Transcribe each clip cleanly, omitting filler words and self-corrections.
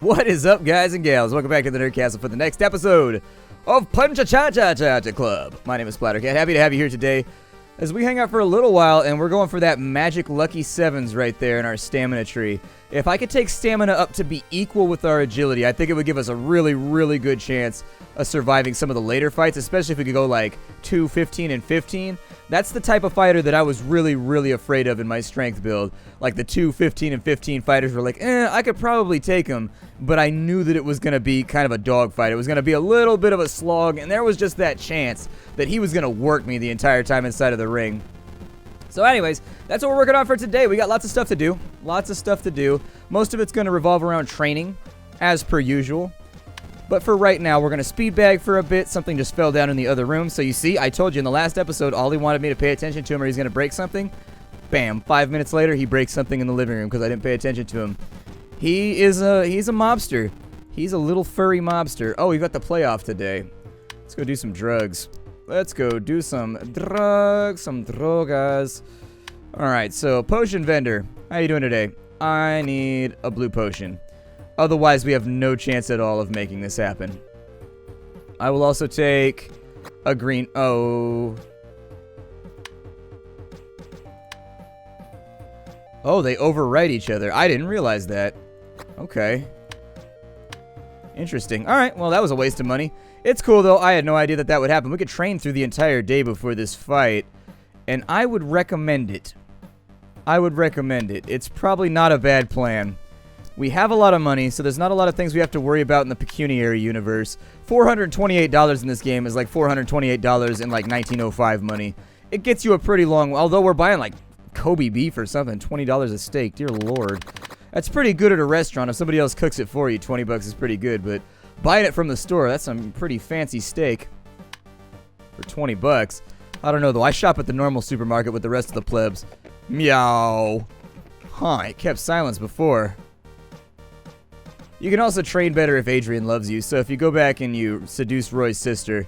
What is up, guys and gals? Welcome back to the Nerd Castle for the next episode of Punch-A-Cha-Cha-Cha Club. My name is Splattercat. Happy to have you here today as we hang out for a little while, and we're going for that magic lucky 7's right there in our stamina tree. If I could take stamina up to be equal with our agility, I think it would give us a really, really good chance of surviving some of the later fights, especially if we could go like 2, 15, and 15. That's the type of fighter that I was really, really afraid of in my strength build. Like the 2, 15, and 15 fighters were like, I could probably take them, but I knew that it was going to be kind of a dogfight. It was going to be a little bit of a slog, and there was just that chance that he was going to work me the entire time inside of the ring. So anyways, that's what we're working on for today. We got lots of stuff to do. Lots of stuff to do. Most of it's going to revolve around training, as per usual. But for right now, we're going to speed bag for a bit. Something just fell down in the other room. So you see, I told you in the last episode, Ollie wanted me to pay attention to him or he's going to break something. Bam. 5 minutes later, he breaks something in the living room because I didn't pay attention to him. He's a mobster. He's a little furry mobster. Oh, we got the playoff today. Let's go do some drugs. Let's go do some drugs, some drogas. Alright, so potion vendor. How you doing today? I need a blue potion. Otherwise, we have no chance at all of making this happen. I will also take a green... Oh, they overwrite each other. I didn't realize that. Okay. Interesting. Alright, well, that was a waste of money. It's cool, though. I had no idea that that would happen. We could train through the entire day before this fight, and I would recommend it. I would recommend it. It's probably not a bad plan. We have a lot of money, so there's not a lot of things we have to worry about in the pecuniary universe. $428 in this game is like $428 in like 1905 money. It gets you a pretty long... Although we're buying like Kobe beef or something, $20 a steak. Dear Lord. That's pretty good at a restaurant. If somebody else cooks it for you, 20 bucks is pretty good, but buying it from the store, that's some pretty fancy steak for 20 bucks. I don't know, though. I shop at the normal supermarket with the rest of the plebs. Meow. Huh, it kept silence before. You can also train better if Adrian loves you, so if you go back and you seduce Roy's sister,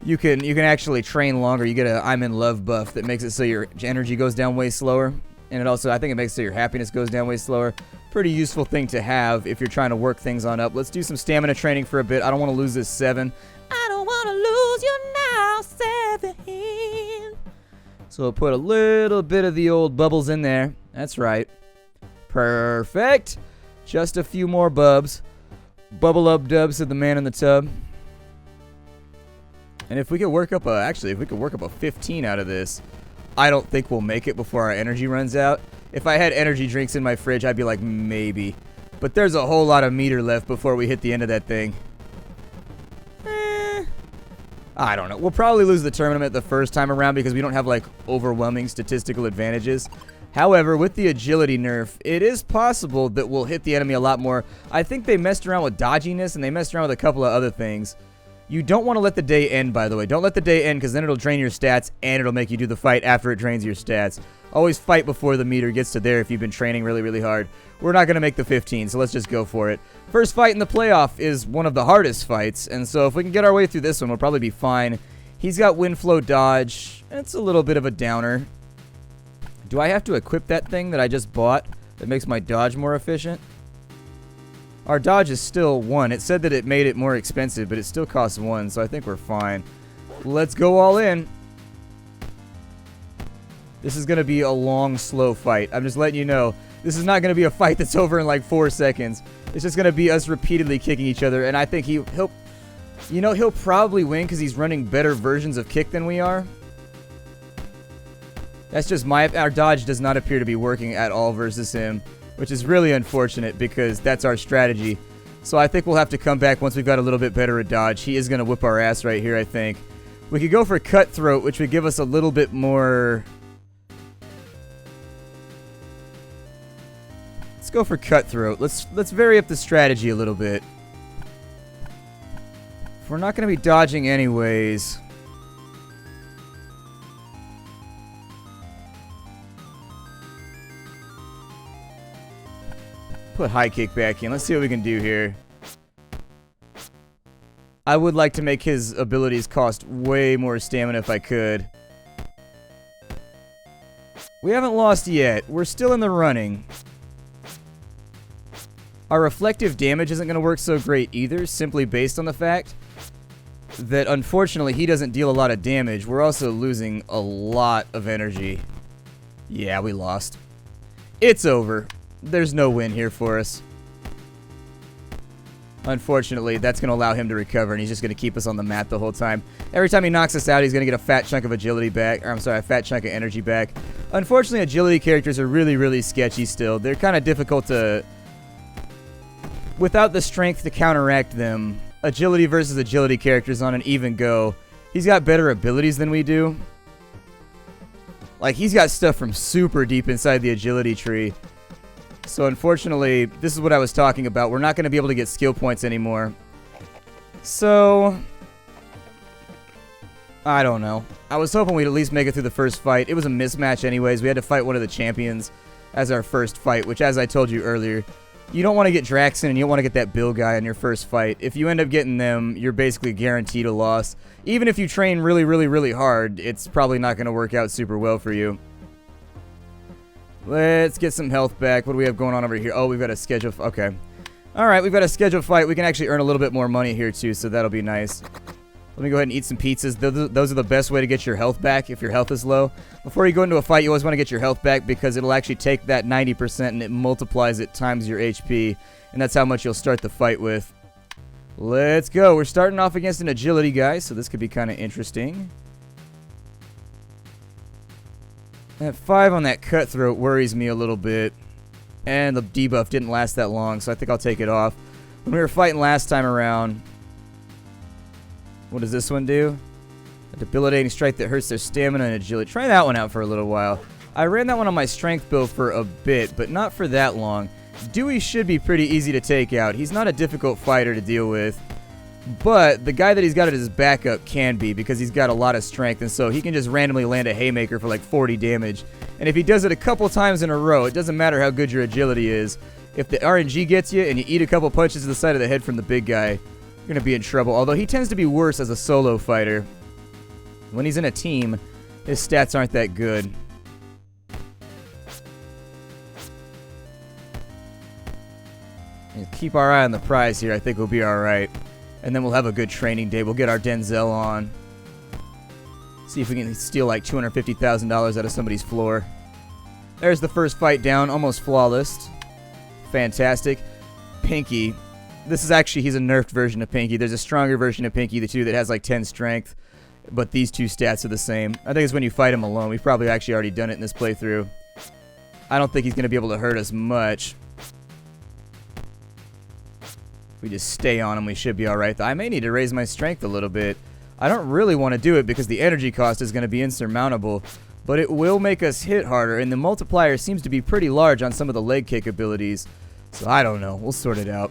you can actually train longer. You get a I'm in love buff that makes it so your energy goes down way slower, and it also, I think it makes it so your happiness goes down way slower. Pretty useful thing to have if you're trying to work things on up. Let's do some stamina training for a bit. I don't want to lose this 7. I don't want to lose you now, 7. So we'll put a little bit of the old bubbles in there. That's right. Perfect. Just a few more bubs. Bubble up dubs, said the man in the tub. And if we could work up a 15 out of this, I don't think we'll make it before our energy runs out. If I had energy drinks in my fridge, I'd be like, maybe. But there's a whole lot of meter left before we hit the end of that thing. I don't know. We'll probably lose the tournament the first time around because we don't have, like, overwhelming statistical advantages. However, with the agility nerf, it is possible that we'll hit the enemy a lot more. I think they messed around with dodginess, and they messed around with a couple of other things. You don't want to let the day end, by the way. Don't let the day end, because then it'll drain your stats, and it'll make you do the fight after it drains your stats. Always fight before the meter gets to there if you've been training really, really hard. We're not going to make the 15, so let's just go for it. First fight in the playoff is one of the hardest fights, and so if we can get our way through this one, we'll probably be fine. He's got wind flow dodge. It's a little bit of a downer. Do I have to equip that thing that I just bought that makes my dodge more efficient? Our dodge is still 1. It said that it made it more expensive, but it still costs 1, so I think we're fine. Let's go all in. This is going to be a long, slow fight. I'm just letting you know. This is not going to be a fight that's over in like 4 seconds. It's just going to be us repeatedly kicking each other, and I think he'll probably win because he's running better versions of kick than we are. That's just our dodge does not appear to be working at all versus him, which is really unfortunate because that's our strategy. So I think we'll have to come back once we've got a little bit better at dodge. He is going to whip our ass right here, I think. We could go for cutthroat, which would give us a little bit more... Let's go for cutthroat. Let's vary up the strategy a little bit. If we're not going to be dodging anyways... Put high kick back in. Let's see what we can do here. I would like to make his abilities cost way more stamina if I could. We haven't lost yet. We're still in the running. Our reflective damage isn't going to work so great either, simply based on the fact that unfortunately he doesn't deal a lot of damage. We're also losing a lot of energy. Yeah, we lost. It's over. There's no win here for us. Unfortunately, that's going to allow him to recover, and he's just going to keep us on the mat the whole time. Every time he knocks us out, he's going to get a fat chunk of agility back. Or, I'm sorry, a fat chunk of energy back. Unfortunately, agility characters are really, really sketchy still. They're kind of difficult to... Without the strength to counteract them, agility versus agility characters on an even go. He's got better abilities than we do. Like, he's got stuff from super deep inside the agility tree. So unfortunately, this is what I was talking about. We're not going to be able to get skill points anymore. So, I don't know. I was hoping we'd at least make it through the first fight. It was a mismatch anyways. We had to fight one of the champions as our first fight, which, as I told you earlier, you don't want to get Draxon and you don't want to get that Bill guy in your first fight. If you end up getting them, you're basically guaranteed a loss. Even if you train really, really, really hard, it's probably not going to work out super well for you. Let's get some health back. What do we have going on over here? Oh, we've got a schedule. Okay. Alright, we've got a scheduled fight. We can actually earn a little bit more money here, too, so that'll be nice. Let me go ahead and eat some pizzas. Those are the best way to get your health back if your health is low. Before you go into a fight, you always want to get your health back because it'll actually take that 90% and it multiplies it times your HP. And that's how much you'll start the fight with. Let's go. We're starting off against an agility guy, so this could be kind of interesting. That 5 on that cutthroat worries me a little bit. And the debuff didn't last that long, so I think I'll take it off. When we were fighting last time around, what does this one do? A debilitating strike that hurts their stamina and agility. Try that one out for a little while. I ran that one on my strength build for a bit, but not for that long. Dewey should be pretty easy to take out. He's not a difficult fighter to deal with. But the guy that he's got as his backup can be because he's got a lot of strength, and so he can just randomly land a haymaker for like 40 damage. And if he does it a couple times in a row, it doesn't matter how good your agility is. If the RNG gets you and you eat a couple punches to the side of the head from the big guy, you're going to be in trouble. Although he tends to be worse as a solo fighter. When he's in a team, his stats aren't that good. And keep our eye on the prize here. I think we'll be alright. And then we'll have a good training day. We'll get our Denzel on. See if we can steal like $250,000 out of somebody's floor. There's the first fight down. Almost flawless. Fantastic. Pinky. This is actually, he's a nerfed version of Pinky. There's a stronger version of Pinky, the two that has like 10 strength. But these two stats are the same. I think it's when you fight him alone. We've probably actually already done it in this playthrough. I don't think he's going to be able to hurt us much. If we just stay on him, we should be alright. I may need to raise my strength a little bit. I don't really want to do it because the energy cost is going to be insurmountable. But it will make us hit harder, and the multiplier seems to be pretty large on some of the leg kick abilities. So I don't know. We'll sort it out.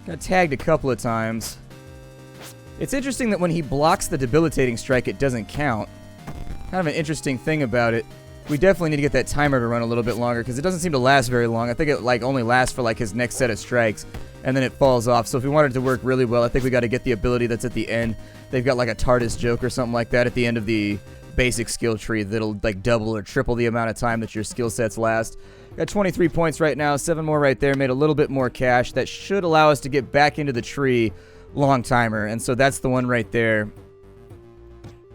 Got tagged a couple of times. It's interesting that when he blocks the debilitating strike, it doesn't count. Kind of an interesting thing about it. We definitely need to get that timer to run a little bit longer because it doesn't seem to last very long. I think it like only lasts for like his next set of strikes and then it falls off. So if we want it to work really well, I think we got to get the ability that's at the end. They've got like a TARDIS joke or something like that at the end of the basic skill tree that'll like double or triple the amount of time that your skill sets last. Got 23 points right now, 7 more right there, made a little bit more cash. That should allow us to get back into the tree long timer, and so that's the one right there.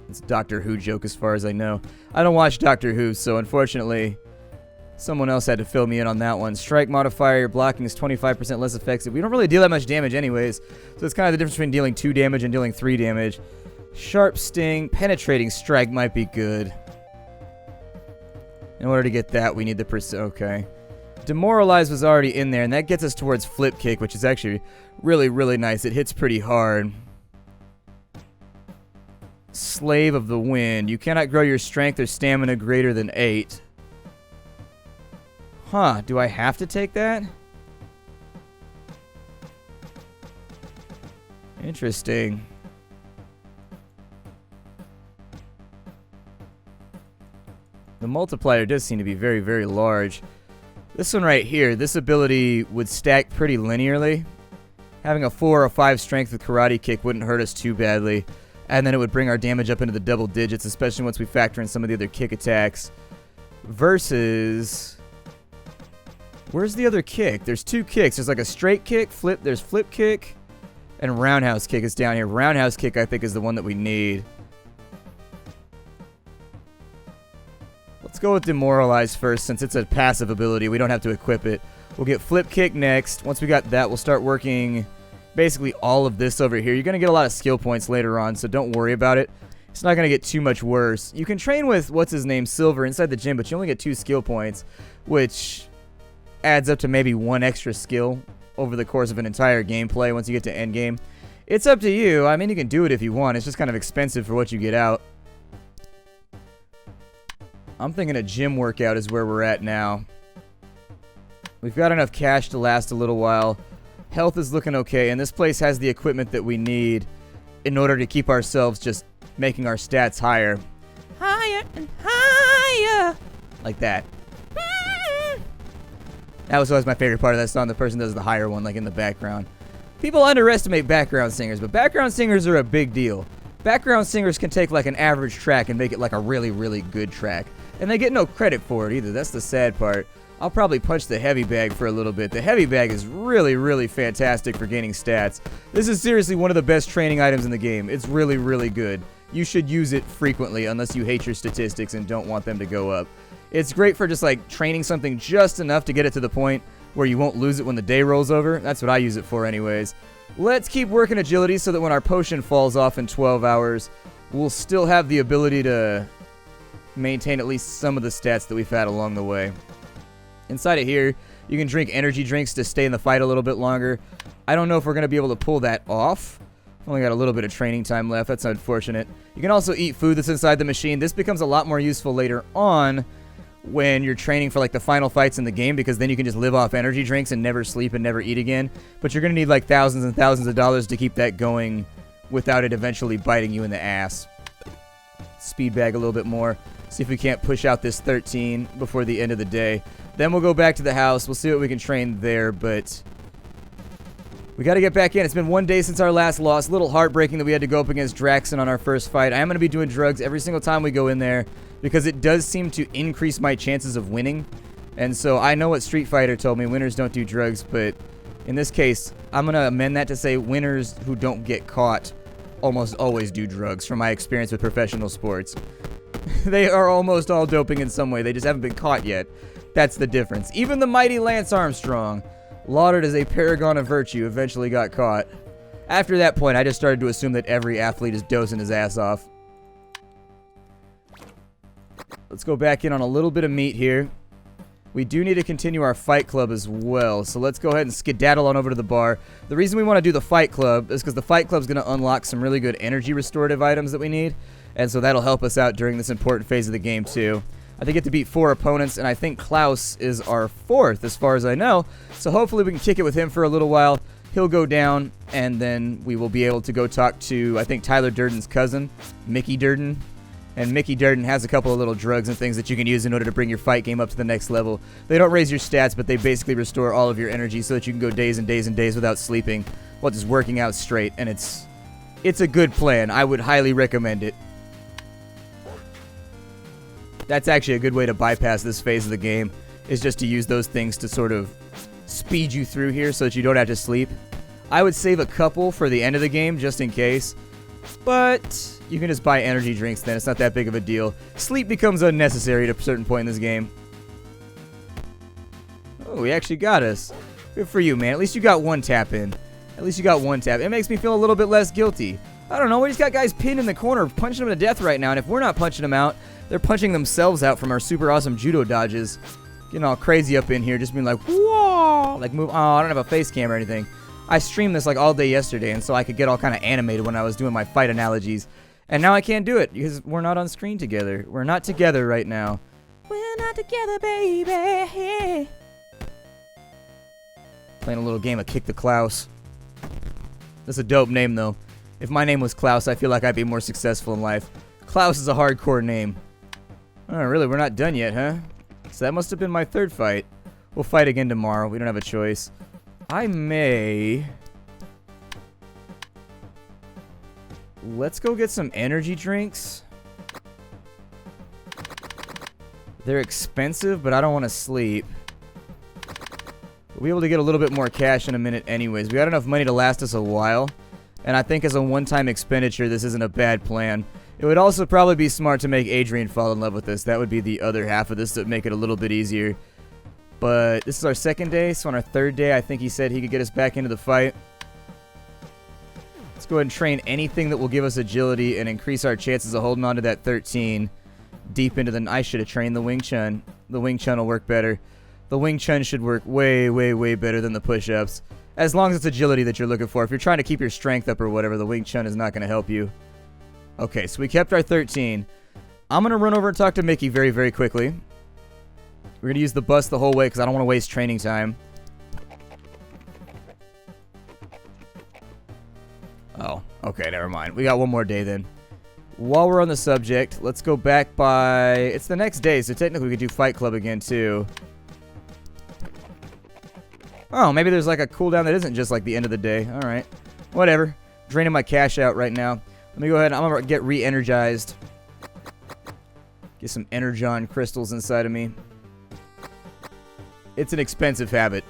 It's a Doctor Who joke as far as I know. I don't watch Doctor Who, so unfortunately, someone else had to fill me in on that one. Strike modifier, your blocking is 25% less effective. We don't really deal that much damage anyways, so it's kind of the difference between dealing 2 damage and dealing 3 damage. Sharp sting, penetrating strike might be good. In order to get that, we need the okay. Demoralize was already in there, and that gets us towards flip kick, which is actually really, really nice. It hits pretty hard. Slave of the Wind. You cannot grow your strength or stamina greater than 8. Huh, do I have to take that? Interesting. The multiplier does seem to be very, very large. This one right here, this ability would stack pretty linearly. Having a 4 or 5 strength with karate kick wouldn't hurt us too badly. and then it would bring our damage up into the double digits, especially once we factor in some of the other kick attacks. Versus... Where's the other kick? There's 2 kicks. There's like a straight kick, flip, there's flip kick, and roundhouse kick is down here. Roundhouse kick, I think, is the one that we need. Let's go with Demoralize first, since it's a passive ability. We don't have to equip it. We'll get flip kick next. Once we got that, we'll start working basically all of this over here. You're going to get a lot of skill points later on, so don't worry about it. It's not going to get too much worse. You can train with, what's his name, Silver, inside the gym, but you only get 2 skill points, which adds up to maybe 1 extra skill over the course of an entire gameplay once you get to endgame. It's up to you. I mean, you can do it if you want. It's just kind of expensive for what you get out. I'm thinking a gym workout is where we're at now. We've got enough cash to last a little while. Health is looking okay, and this place has the equipment that we need in order to keep ourselves just making our stats higher. Higher and higher. Like that. That was always my favorite part of that song. The person does the higher one, like in the background. People underestimate background singers, but background singers are a big deal. Background singers can take like an average track and make it like a really, really good track. And they get no credit for it either. That's the sad part. I'll probably punch the heavy bag for a little bit. The heavy bag is really, really fantastic for gaining stats. This is seriously one of the best training items in the game. It's really, really good. You should use it frequently unless you hate your statistics and don't want them to go up. It's great for just like training something just enough to get it to the point where you won't lose it when the day rolls over. That's what I use it for anyways. Let's keep working agility so that when our potion falls off in 12 hours, we'll still have the ability to maintain at least some of the stats that we've had along the way. Inside of here, you can drink energy drinks to stay in the fight a little bit longer. I don't know if we're going to be able to pull that off. Only got a little bit of training time left. That's unfortunate. You can also eat food that's inside the machine. This becomes a lot more useful later on when you're training for like the final fights in the game, because then you can just live off energy drinks and never sleep and never eat again. But you're going to need like thousands and thousands of dollars to keep that going without it eventually biting you in the ass. Speed bag a little bit more. See if we can't push out this 13 before the end of the day. Then we'll go back to the house. We'll see what we can train there, but we got to get back in. It's been 1 day since our last loss. A little heartbreaking that we had to go up against Draxon on our first fight. I am going to be doing drugs every single time we go in there because it does seem to increase my chances of winning. And so I know what Street Fighter told me, winners don't do drugs, but in this case, I'm going to amend that to say winners who don't get caught almost always do drugs from my experience with professional sports. They are almost all doping in some way. They just haven't been caught yet. That's the difference. Even the mighty Lance Armstrong, lauded as a paragon of virtue, eventually got caught. After that point, I just started to assume that every athlete is dosing his ass off. Let's go back in on a little bit of meat here. We do need to continue our fight club as well, so let's go ahead and skedaddle on over to the bar. The reason we want to do the fight club is because the fight club is going to unlock some really good energy restorative items that we need, and so that'll help us out during this important phase of the game too. I think we get to beat 4 opponents, and I think Klaus is our 4th as far as I know, so hopefully we can kick it with him for a little while. He'll go down, and then we will be able to go talk to, I think, Tyler Durden's cousin, Mickey Durden. And Mickey Durden has a couple of little drugs and things that you can use in order to bring your fight game up to the next level. They don't raise your stats, but they basically restore all of your energy so that you can go days and days and days without sleeping while just working out straight. And it's a good plan. I would highly recommend it. That's actually a good way to bypass this phase of the game, is just to use those things to sort of speed you through here so that you don't have to sleep. I would save a couple for the end of the game just in case, but you can just buy energy drinks then. It's not that big of a deal. Sleep becomes unnecessary at a certain point in this game. Oh, he actually got us. Good for you, man. At least you got one tap in. At least you got one tap. It makes me feel a little bit less guilty. I don't know. We just got guys pinned in the corner punching them to death right now, and if we're not punching them out, they're punching themselves out from our super awesome judo dodges. Getting all crazy up in here, just being like, whoa! Like, move. Oh, I don't have a face cam or anything. I streamed this like all day yesterday, and so I could get all kind of animated when I was doing my fight analogies. And now I can't do it because we're not on screen together. We're not together right now. We're not together, baby. Playing a little game of Kick the Klaus. That's a dope name, though. If my name was Klaus, I feel like I'd be more successful in life. Klaus is a hardcore name. Oh, really? We're not done yet, huh? So that must have been my 3rd fight. We'll fight again tomorrow. We don't have a choice. I may Let's go get some energy drinks. They're expensive, but I don't want to sleep. We'll be able to get a little bit more cash in a minute anyways. We got enough money to last us a while. And I think as a one-time expenditure, this isn't a bad plan. It would also probably be smart to make Adrian fall in love with this. That would be the other half of this to make it a little bit easier. But this is our second day, so on our third day, I think he said he could get us back into the fight. Let's go ahead and train anything that will give us agility and increase our chances of holding on to that 13 deep into the... I should have trained the Wing Chun. The Wing Chun will work better. The Wing Chun should work way, way, way better than the push-ups. As long as it's agility that you're looking for. If you're trying to keep your strength up or whatever, the Wing Chun is not going to help you. Okay, so we kept our 13. I'm going to run over and talk to Mickey very, very quickly. We're going to use the bus the whole way because I don't want to waste training time. Oh, okay, never mind. We got one more day then. While we're on the subject, let's go back by... It's the next day, so technically we could do Fight Club again, too. Oh, maybe there's like a cooldown that isn't just like the end of the day. Alright. Whatever. Draining my cash out right now. Let me go ahead. I'm going to get re-energized. Get some Energon crystals inside of me. It's an expensive habit.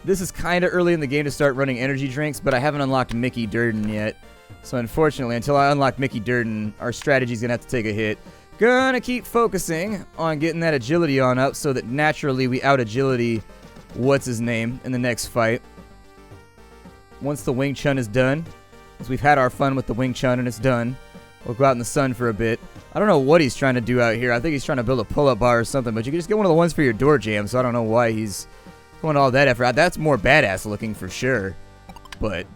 This is kind of early in the game to start running energy drinks, but I haven't unlocked Mickey Durden yet. So unfortunately, until I unlock Mickey Durden, our strategy's going to have to take a hit. Gonna keep focusing on getting that agility on up so that naturally we out-agility what's-his-name in the next fight. Once the Wing Chun is done, as we've had our fun with the Wing Chun and it's done, we'll go out in the sun for a bit. I don't know what he's trying to do out here. I think he's trying to build a pull-up bar or something, but you can just get one of the ones for your door jam, so I don't know why he's going to all that effort. That's more badass looking for sure, but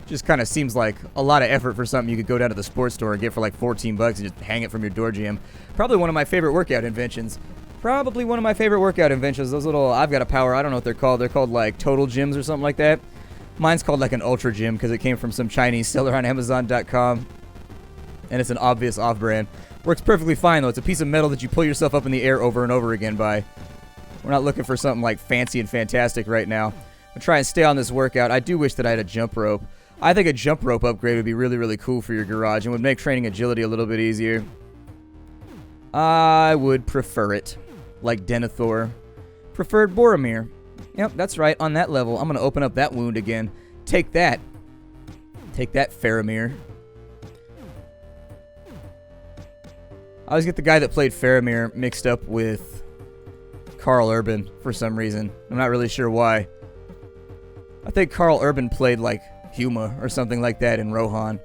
just kind of seems like a lot of effort for something you could go down to the sports store and get for like 14 bucks and just hang it from your door jam. Probably one of my favorite workout inventions. Probably one of my favorite workout inventions. Those little, I've got a power, I don't know what they're called. They're called like Total Gyms or something like that. Mine's called like an Ultra Gym because it came from some Chinese seller on Amazon.com. And it's an obvious off-brand. Works perfectly fine though. It's a piece of metal that you pull yourself up in the air over and over again by. We're not looking for something like fancy and fantastic right now. I'll try and stay on this workout. I do wish that I had a jump rope. I think a jump rope upgrade would be really, really cool for your garage and would make training agility a little bit easier. I would prefer it. Like Denethor. Preferred Boromir. Yep, that's right. On that level, I'm going to open up that wound again. Take that. Take that, Faramir. I always get the guy that played Faramir mixed up with Carl Urban for some reason. I'm not really sure why. I think Carl Urban played like Huma or something like that in Rohan.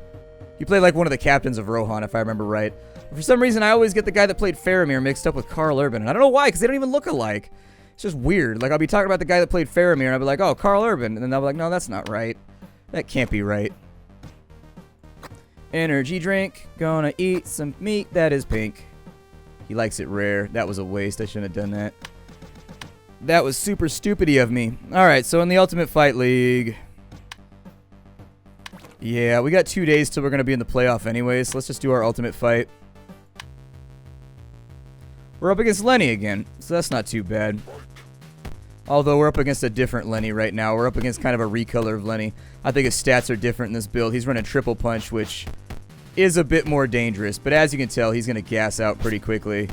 He played like one of the captains of Rohan, if I remember right. But for some reason, I always get the guy that played Faramir mixed up with Carl Urban. And I don't know why, because they don't even look alike. It's just weird. Like, I'll be talking about the guy that played Faramir, and I'll be like, oh, Carl Urban. And then they'll be like, no, that's not right. That can't be right. Energy drink. Gonna eat some meat that is pink. He likes it rare. That was a waste. I shouldn't have done that. That was super stupidy of me. Alright, so in the Ultimate Fight League... Yeah, we got 2 days till we're going to be in the playoff anyways. So let's just do our Ultimate Fight. We're up against Lenny again, so that's not too bad. Although we're up against a different Lenny right now. We're up against kind of a recolor of Lenny. I think his stats are different in this build. He's running Triple Punch, which is a bit more dangerous. But as you can tell, he's going to gas out pretty quickly.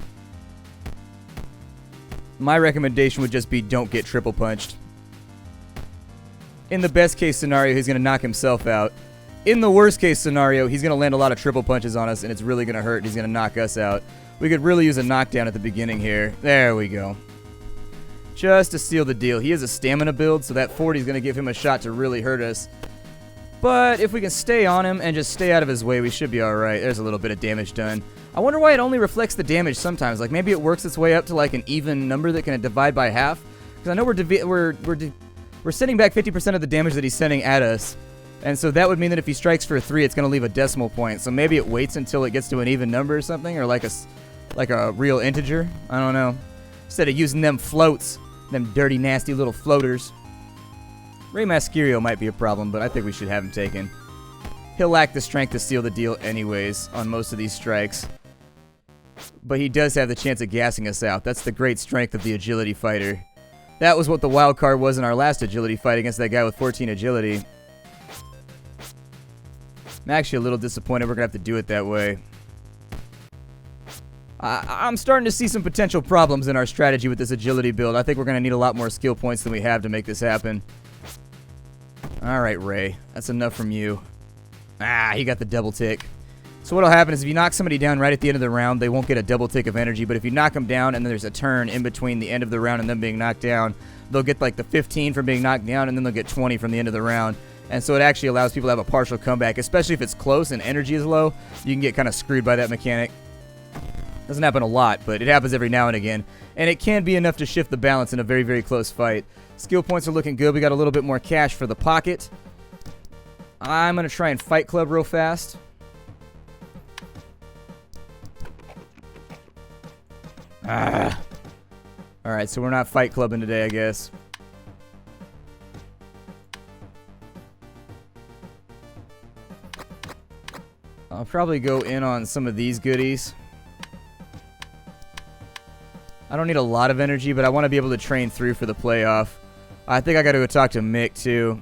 My recommendation would just be don't get Triple Punched. In the best case scenario, he's going to knock himself out. In the worst case scenario, he's going to land a lot of triple punches on us, and it's really going to hurt, and he's going to knock us out. We could really use a knockdown at the beginning here. There we go. Just to seal the deal. He has a stamina build, so that 40 is going to give him a shot to really hurt us. But if we can stay on him and just stay out of his way, we should be alright. There's a little bit of damage done. I wonder why it only reflects the damage sometimes. Like, maybe it works its way up to, like, an even number that can divide by half. Because I know we're sending back 50% of the damage that he's sending at us. And so that would mean that if he strikes for a 3, it's going to leave a decimal point. So maybe it waits until it gets to an even number or something, or like a real integer. I don't know. Instead of using them floats, them dirty, nasty little floaters. Rey Mascario might be a problem, but I think we should have him taken. He'll lack the strength to seal the deal anyways on most of these strikes. But he does have the chance of gassing us out. That's the great strength of the agility fighter. That was what the wild card was in our last agility fight against that guy with 14 agility. I'm actually a little disappointed we're going to have to do it that way. I'm starting to see some potential problems in our strategy with this agility build. I think we're going to need a lot more skill points than we have to make this happen. Alright, Ray. That's enough from you. Ah, he got the double tick. So what'll happen is if you knock somebody down right at the end of the round, they won't get a double tick of energy. But if you knock them down and then there's a turn in between the end of the round and them being knocked down, they'll get like the 15 from being knocked down, and then they'll get 20 from the end of the round. And so it actually allows people to have a partial comeback, especially if it's close and energy is low. You can get kind of screwed by that mechanic. Doesn't happen a lot, but it happens every now and again. And it can be enough to shift the balance in a very, very close fight. Skill points are looking good. We got a little bit more cash for the pocket. I'm going to try and Fight Club real fast. Alright, so we're not Fight Clubbing today, I guess. I'll probably go in on some of these goodies. I don't need a lot of energy, but I want to be able to train through for the playoff. I think I got to go talk to Mick, too.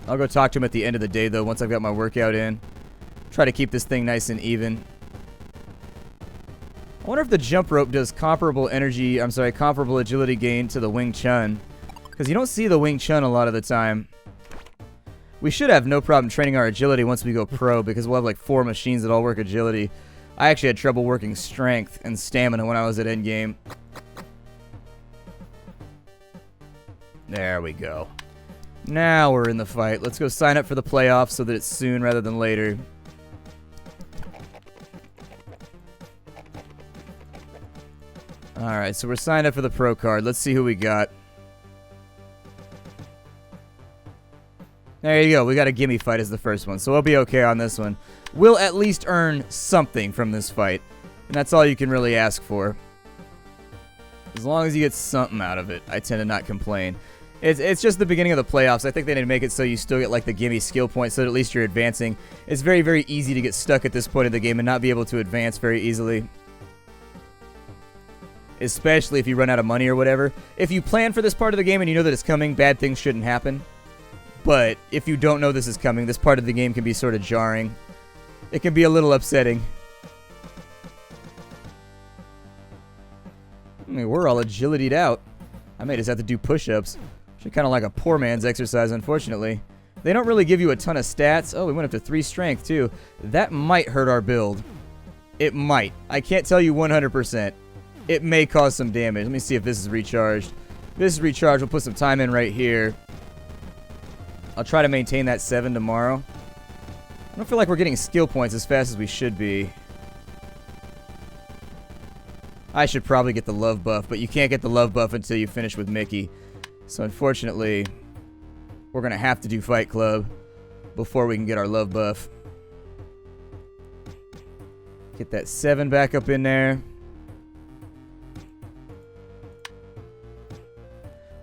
I'll go talk to him at the end of the day, though, once I've got my workout in. Try to keep this thing nice and even. I wonder if the jump rope does comparable agility gain to the Wing Chun. Because you don't see the Wing Chun a lot of the time. We should have no problem training our agility once we go pro, because we'll have like 4 machines that all work agility. I actually had trouble working strength and stamina when I was at endgame. There we go. Now we're in the fight. Let's go sign up for the playoffs so that it's soon rather than later. Alright, so we're signed up for the pro card. Let's see who we got. There you go. We got a gimme fight as the first one, so we'll be okay on this one. We'll at least earn something from this fight, and that's all you can really ask for. As long as you get something out of it, I tend to not complain. It's just the beginning of the playoffs. I think they need to make it so you still get like the gimme skill points, so that at least you're advancing. It's very, very easy to get stuck at this point in the game and not be able to advance very easily. Especially if you run out of money or whatever. If you plan for this part of the game and you know that it's coming, bad things shouldn't happen. But if you don't know this is coming, this part of the game can be sort of jarring. It can be a little upsetting. I mean, we're all agility'd out. I may just have to do push-ups. Which are kind of like a poor man's exercise, unfortunately. They don't really give you a ton of stats. Oh, we went up to 3 strength, too. That might hurt our build. It might. I can't tell you 100%. It may cause some damage. Let me see if this is recharged. If this is recharged, we'll put some time in right here. I'll try to maintain that 7 tomorrow. I don't feel like we're getting skill points as fast as we should be. I should probably get the love buff, but you can't get the love buff until you finish with Mickey. So unfortunately, we're going to have to do Fight Club before we can get our love buff. Get that 7 back up in there.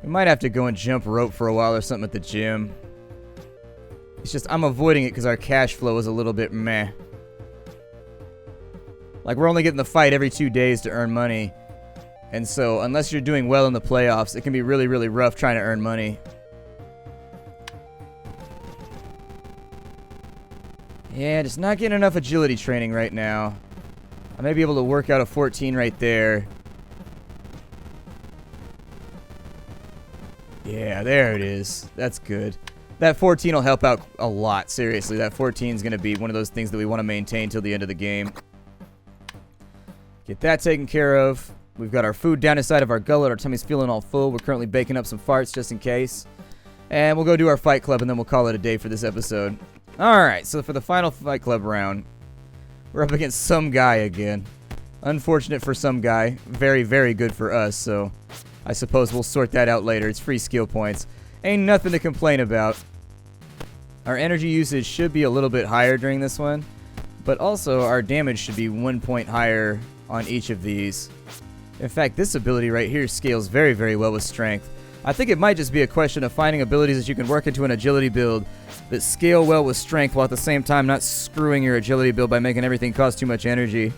We might have to go and jump rope for a while or something at the gym. It's just, I'm avoiding it because our cash flow is a little bit meh. Like, we're only getting the fight every 2 days to earn money. And so, unless you're doing well in the playoffs, it can be really, really rough trying to earn money. Yeah, just not getting enough agility training right now. I may be able to work out a 14 right there. Yeah, there it is. That's good. That 14 will help out a lot, seriously. That 14 is going to be one of those things that we want to maintain till the end of the game. Get that taken care of. We've got our food down inside of our gullet. Our tummy's feeling all full. We're currently baking up some farts just in case. And we'll go do our Fight Club, and then we'll call it a day for this episode. Alright, so for the final Fight Club round, we're up against some guy again. Unfortunate for some guy. Very, very good for us, so I suppose we'll sort that out later. It's free skill points. Ain't nothing to complain about. Our energy usage should be a little bit higher during this one, but also our damage should be 1 point higher on each of these. In fact, this ability right here scales very, very well with strength. I think it might just be a question of finding abilities that you can work into an agility build that scale well with strength while at the same time not screwing your agility build by making everything cost too much energy.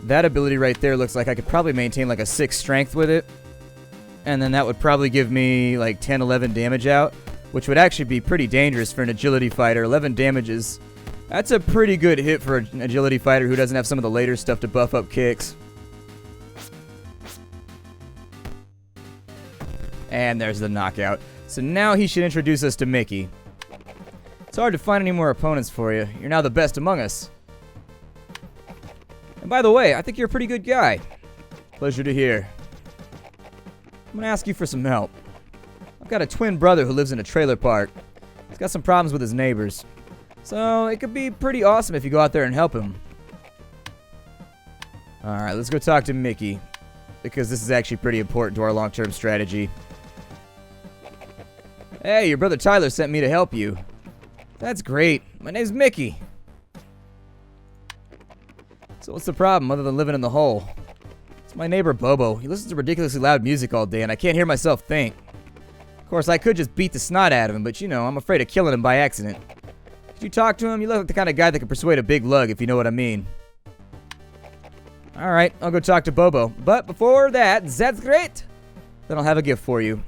That ability right there looks like I could probably maintain like a 6 strength with it. And then that would probably give me like 10, 11 damage out. which would actually be pretty dangerous for an agility fighter. 11 damages. That's a pretty good hit for an agility fighter who doesn't have some of the later stuff to buff up kicks. And there's the knockout. So now he should introduce us to Mickey. It's hard to find any more opponents for you. You're now the best among us. And by the way, I think you're a pretty good guy. Pleasure to hear. I'm going to ask you for some help. I've got a twin brother who lives in a trailer park. He's got some problems with his neighbors. So it could be pretty awesome if you go out there and help him. Alright, let's go talk to Mickey. Because this is actually pretty important to our long-term strategy. Hey, your brother Tyler sent me to help you. That's great. My name's Mickey. So what's the problem other than living in the hole? It's my neighbor Bobo. He listens to ridiculously loud music all day and I can't hear myself think. Of course, I could just beat the snot out of him, but you know, I'm afraid of killing him by accident. Could you talk to him? You look like the kind of guy that can persuade a big lug, if you know what I mean. Alright, I'll go talk to Bobo. But before that's great. Then I'll have a gift for you.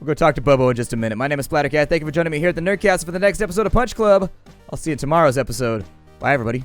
We'll go talk to Bobo in just a minute. My name is Splattercat. Thank you for joining me here at the Nerdcast for the next episode of Punch Club. I'll see you in tomorrow's episode. Bye, everybody.